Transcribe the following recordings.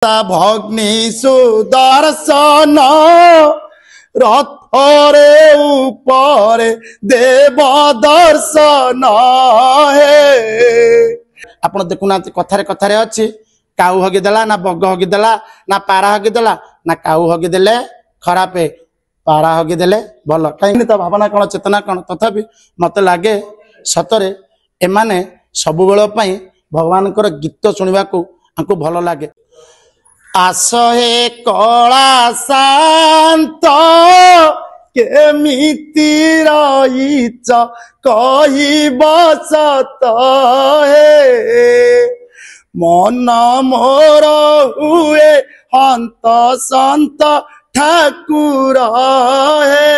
भग्नि सुदर्शन रथरे ऊपर देव दर्शन हे आपण देखुना कथारे कथारे अच्छी काऊ हगिदेला ना बग हगिदेला ना पारा हगिदेला ना काऊ हगिदेले खराब पारा हगिदेले भल कहीं तो भावना कौन चेतना कौन तथापि मत लगे सतरे एमाने सब बेल भगवान गीत शुणा को भल लगे। आस हे कला शांत केमिति रहीच कहिब सत हे मन मोर हुए हंत संत ठाकुर हे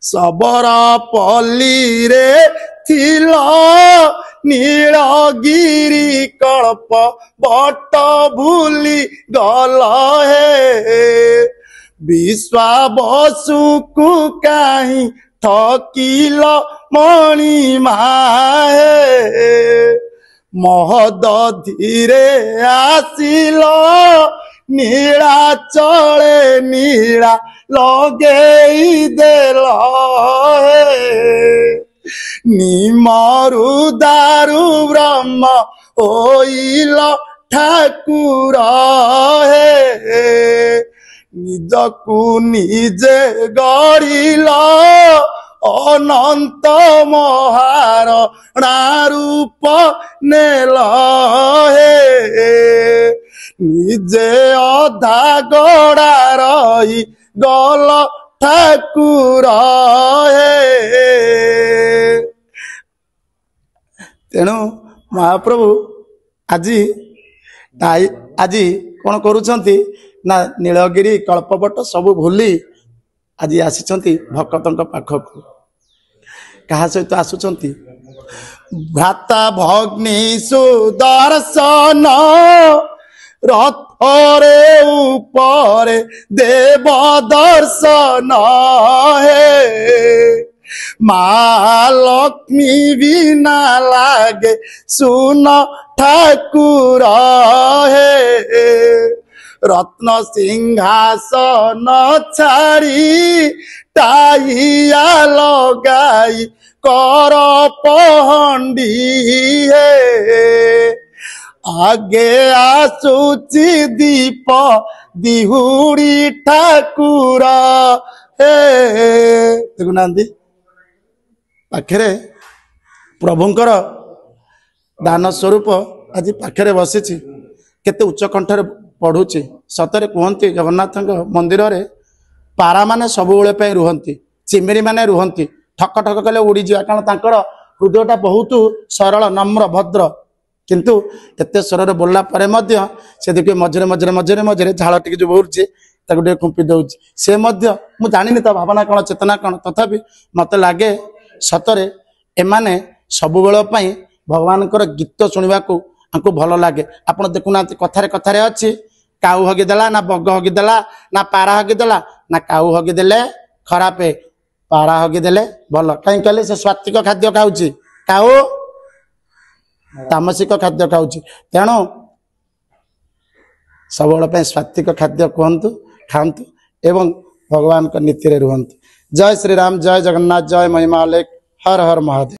सबरा पल्ली रे थिला नीलगिरी कल्प बट भूली गल हे विश्वा बसु को कहीं ठकिल मणिमा हे महद धीरे आसिल नीला चले नीला लगे देल निमरु दारु ब्रह्म होइल ठाकुर हे निजकु निजे गढ़िल अनंत महार रूप नेल हे निजे अधा गड़ा रही गल ठाकुर हे तेणु महाप्रभु आज कौन करुछंती ना नीलगिरी कल्पवट सब भूली आज आसी भक्तों पाखक क्या सहित आसुचंती भ्राता भग्नि सुदर्शन रथरे ऊपर देव दर्शन हे माँ लक्ष्मी बिना लागे सुन ठाकुर हे रत्न सिंहासन छाड़ी टाइया लगाई कर पहंडी हे आगे आसुची दीप दिहुड़ी ठाकुर हे देखुना पाखे प्रभुंकर दान स्वरूप आज पाखे बसी केते उच्च कंठरे पढ़ुची सतरे कहते जगन्नाथ मंदिर रे पारा माने सब बेले रुहंती चिमिरी माने रुहंती ठक ठक कले उड़ी जा कारण तांकर हृदयटा बहुत सरल नम्र भद्र किंतु एते स्वर बोलला परे मध्य से देखिए मझे मझे मझे मझे झाड़ टी जो बोलुचे ताको खुंपी दउची से मध्य मु जानिनी तो भावना कौन चेतना कौन तथापि मत लगे सतरे एमाने सब बेल भगवान गीत शुणा को भल लगे। आपण देखुना कथारे कथारे अच्छी काऊ हगिदेला ना बग हगिदेला ना पारा हगिदेला ना काऊ हगिदेले खराब पारा हगिदेले भल कहीं कहले से स्वात्विक खाद्य खाऊची काऊ तामसिक खाद्य खाऊची तेणु सब स्वात्विक खाद्य कहतु खातु एवं भगवान नीति रे रुहतु। जय श्री राम जय जगन्नाथ जय महिमा लेख हर हर महादेव।